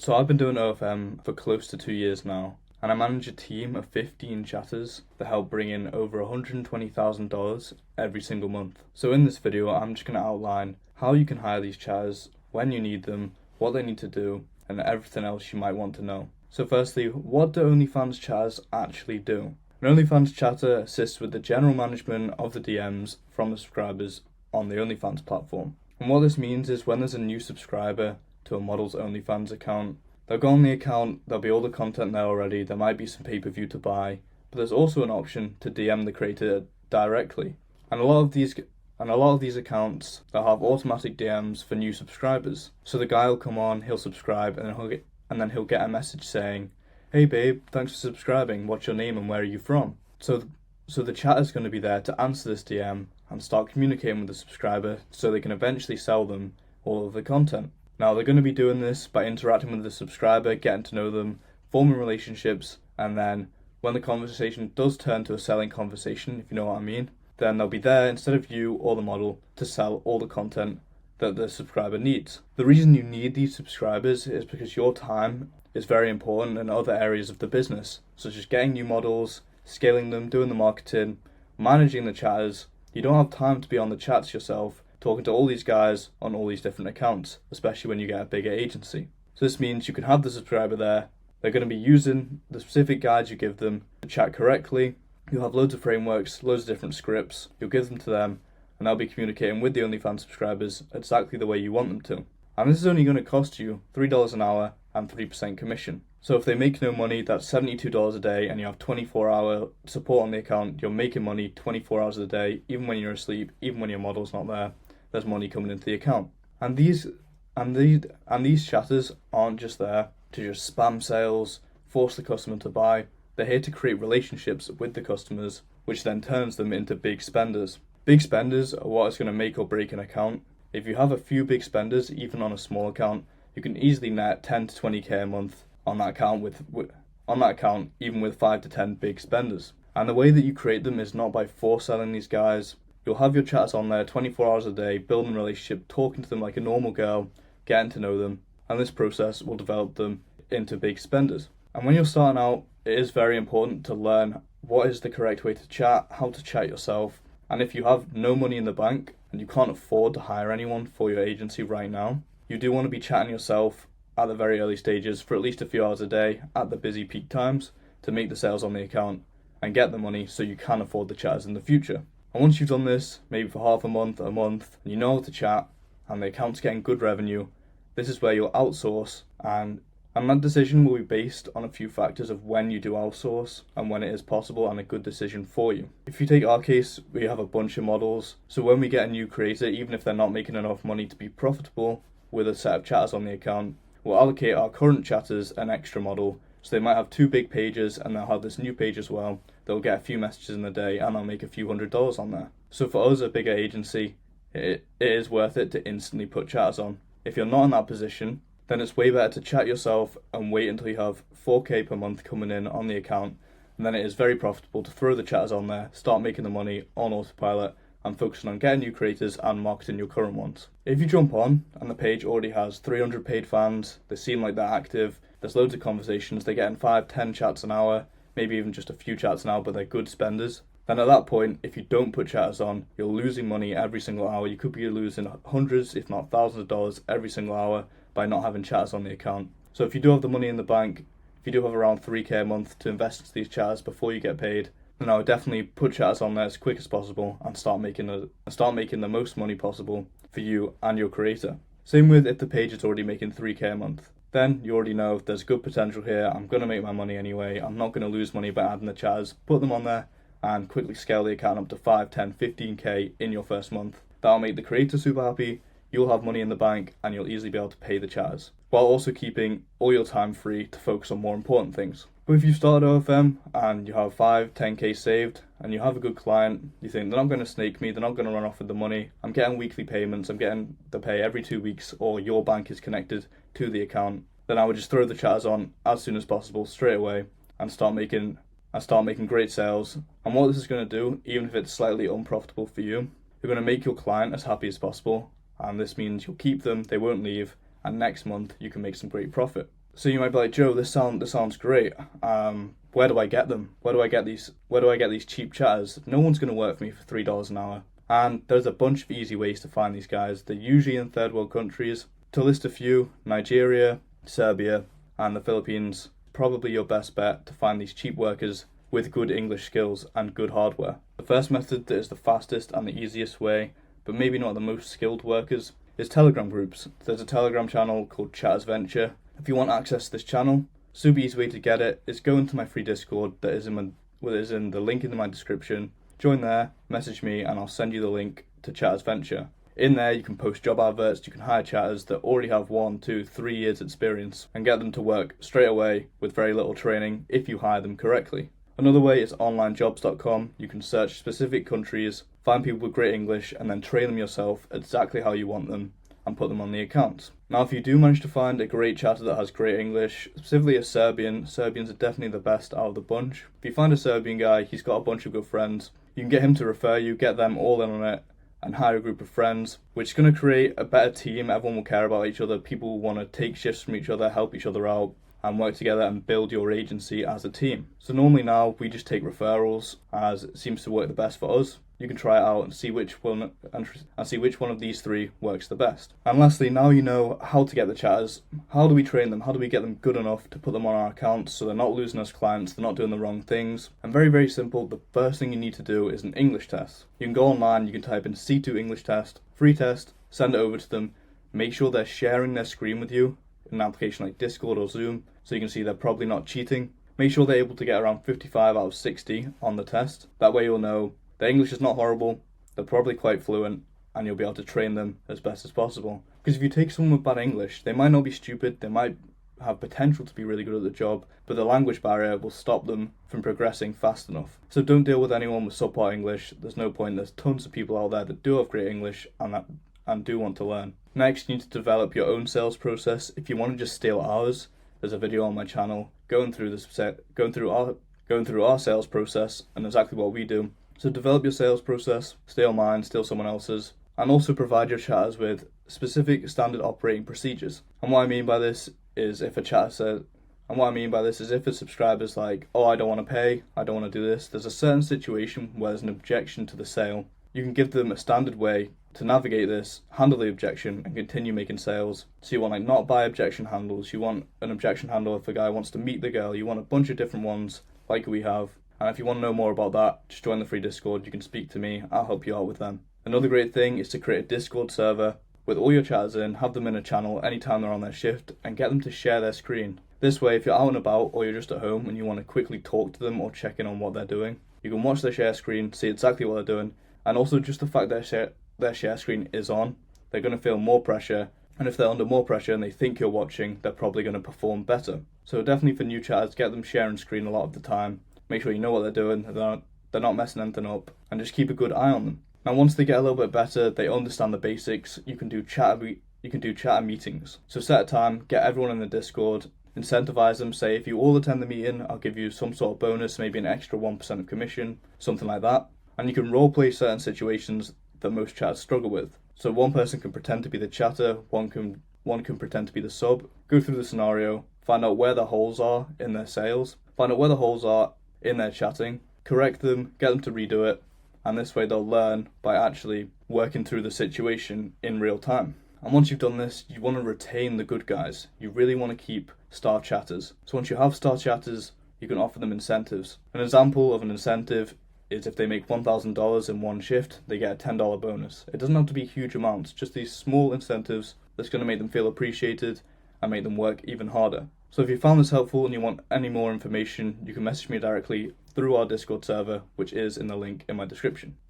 So I've been doing OFM for close to 2 years now, and I manage a team of 15 chatters that help bring in over $120,000 every single month. So in this video, I'm just going to outline how you can hire these chatters, when you need them, what they need to do, and everything else you might want to know. So firstly, what do OnlyFans chatters actually do? An OnlyFans chatter assists with the general management of the DMs from the subscribers on the OnlyFans platform. And what this means is when there's a new subscriber to a model's OnlyFans account, they'll go on the account, there'll be all the content there already, there might be some pay-per-view to buy, but there's also an option to DM the creator directly. And a lot of these accounts, they'll have automatic DMs for new subscribers. So the guy will come on, he'll subscribe, and then he'll get a message saying, "Hey babe, thanks for subscribing, what's your name and where are you from?" So the chatter's going to be there to answer this DM and start communicating with the subscriber so they can eventually sell them all of the content. Now they're going to be doing this by interacting with the subscriber, getting to know them, forming relationships, and then when the conversation does turn to a selling conversation, if you know what I mean, then they'll be there instead of you or the model to sell all the content that the subscriber needs. The reason you need these subscribers is because your time is very important in other areas of the business, such as getting new models, scaling them, doing the marketing, managing the chatters. You don't have time to be on the chats yourself, talking to all these guys on all these different accounts, especially when you get a bigger agency. So this means you can have the subscriber there, they're going to be using the specific guides you give them to chat correctly. You'll have loads of frameworks, loads of different scripts, you'll give them to them, and they'll be communicating with the OnlyFans subscribers exactly the way you want them to. And this is only going to cost you $3 an hour and 3% commission. So if they make no money, that's $72 a day, and you have 24-hour support on the account, you're making money 24 hours a day, even when you're asleep, even when your model's not there, there's money coming into the account. And these chatters aren't just there to just spam sales, force the customer to buy. They're here to create relationships with the customers, which then turns them into big spenders. Big spenders are what is going to make or break an account. If you have a few big spenders, even on a small account, you can easily net 10 to 20k a month on that account, even with 5 to 10 big spenders. And the way that you create them is not by force selling these guys. You'll have your chatters on there 24 hours a day, building a relationship, talking to them like a normal girl, getting to know them, and this process will develop them into big spenders. And when you're starting out, it is very important to learn what is the correct way to chat, how to chat yourself. And if you have no money in the bank and you can't afford to hire anyone for your agency right now, you do want to be chatting yourself at the very early stages for at least a few hours a day at the busy peak times to make the sales on the account and get the money so you can afford the chatters in the future. And once you've done this, maybe for half a month, and you know how to chat and the account's getting good revenue, this is where you'll outsource, and that decision will be based on a few factors of when you do outsource and when it is possible and a good decision for you. If you take our case, we have a bunch of models, so when we get a new creator, even if they're not making enough money to be profitable with a set of chatters on the account, we'll allocate our current chatters an extra model. So they might have 2 big pages and they'll have this new page as well. They'll get a few messages in a day and they'll make a few $100s on there. So for us, a bigger agency, it is worth it to instantly put chatters on. If you're not in that position, then it's way better to chat yourself and wait until you have 4k per month coming in on the account. And then it is very profitable to throw the chatters on there, start making the money on autopilot and focusing on getting new creators and marketing your current ones. If you jump on and the page already has 300 paid fans, they seem like they're active, there's loads of conversations, they're getting 5-10 chats an hour, maybe even just a few chats an hour, but they're good spenders, then at that point, if you don't put chatters on, you're losing money every single hour. You could be losing hundreds, if not thousands of dollars every single hour by not having chatters on the account. So if you do have the money in the bank, if you do have around 3k a month to invest into these chatters before you get paid, then I would definitely put chatters on there as quick as possible and start making the most money possible for you and your creator. Same with if the page is already making 3k a month. Then you already know there's good potential here, I'm going to make my money anyway, I'm not going to lose money by adding the chatters. Put them on there and quickly scale the account up to 5, 10, 15k in your first month. That'll make the creator super happy, you'll have money in the bank, and you'll easily be able to pay the chatters, while also keeping all your time free to focus on more important things. But if you start OFM and you have 5, 10k saved, and you have a good client, you think they're not going to snake me, they're not going to run off with the money, I'm getting weekly payments, I'm getting the pay every 2 weeks, or your bank is connected to the account, then I would just throw the chatters on as soon as possible, straight away, and start making great sales. And what this is going to do, even if it's slightly unprofitable for you, you're going to make your client as happy as possible, and this means you'll keep them, they won't leave, and next month you can make some great profit. So you might be like, Joe, this sounds great. Where do I get them? Where do I get these cheap chatters? No one's going to work for me for $3 an hour. And there's a bunch of easy ways to find these guys. They're usually in third world countries. To list a few, Nigeria, Serbia, and the Philippines, probably your best bet to find these cheap workers with good English skills and good hardware. The first method that is the fastest and the easiest way, but maybe not the most skilled workers, is Telegram groups. There's a Telegram channel called Chatters Venture. If you want access to this channel, super easy way to get it is go into my free Discord that is in the link in my description. Join there, message me, and I'll send you the link to Chatters Venture. In there, you can post job adverts, you can hire chatters that already have 1, 2, 3 years experience and get them to work straight away with very little training if you hire them correctly. Another way is onlinejobs.com. You can search specific countries, find people with great English, and then train them yourself exactly how you want them and put them on the accounts. Now, if you do manage to find a great chatter that has great English, specifically a Serbians are definitely the best out of the bunch. If you find a Serbian guy, he's got a bunch of good friends, you can get him to refer you, get them all in on it, and hire a group of friends, which is going to create a better team. Everyone will care about each other, people will want to take shifts from each other, help each other out, and work together and build your agency as a team. So normally now we just take referrals as it seems to work the best for us. You can try it out and see which one of these three works the best. And lastly, now you know how to get the chatters. How do we train them? How do we get them good enough to put them on our accounts so they're not losing us clients, they're not doing the wrong things? And very, very simple, the first thing you need to do is an English test. You can go online, you can type in C2 English test, free test, send it over to them, make sure they're sharing their screen with you in an application like Discord or Zoom, so you can see they're probably not cheating. Make sure they're able to get around 55 out of 60 on the test. That way you'll know their English is not horrible, they're probably quite fluent, and you'll be able to train them as best as possible. Because if you take someone with bad English, they might not be stupid, they might have potential to be really good at the job, but the language barrier will stop them from progressing fast enough. So don't deal with anyone with subpar English. There's no point. There's tons of people out there that do have great English and do want to learn. Next, you need to develop your own sales process. If you want to just steal ours, there's a video on my channel going through our sales process and exactly what we do. So develop your sales process, steal mine, steal someone else's, and also provide your chatters with specific standard operating procedures. And what I mean by this is if a subscriber's like, oh, I don't want to pay, I don't want to do this, there's a certain situation where there's an objection to the sale. You can give them a standard way to navigate this, handle the objection, and continue making sales. So you want like not buy objection handles, you want an objection handle if a guy wants to meet the girl, you want a bunch of different ones like we have. And if you want to know more about that, just join the free Discord, you can speak to me, I'll help you out with them. Another great thing is to create a Discord server with all your chatters in, have them in a channel anytime they're on their shift, and get them to share their screen. This way, if you're out and about or you're just at home and you want to quickly talk to them or check in on what they're doing, you can watch their share screen, see exactly what they're doing, and also just the fact their share screen is on, they're going to feel more pressure, and if they're under more pressure and they think you're watching, they're probably going to perform better. So definitely for new chatters, get them sharing screen a lot of the time. Make sure you know what they're doing, they're not messing anything up, and just keep a good eye on them. Now once they get a little bit better, they understand the basics, you can do chatter meetings. So set a time, get everyone in the Discord, incentivize them, say if you all attend the meeting, I'll give you some sort of bonus, maybe an extra 1% of commission, something like that. And you can roleplay certain situations that most chatters struggle with. So one person can pretend to be the chatter, one can pretend to be the sub, go through the scenario, find out where the holes are in their sales, find out where the holes are in their chatting, correct them, get them to redo it, and this way they'll learn by actually working through the situation in real time. And once you've done this, you want to retain the good guys. You really want to keep star chatters. So once you have star chatters, you can offer them incentives. An example of an incentive is if they make $1,000 in one shift, they get a $10 bonus. It doesn't have to be huge amounts, just these small incentives that's going to make them feel appreciated and make them work even harder. So if you found this helpful and you want any more information, you can message me directly through our Discord server, which is in the link in my description.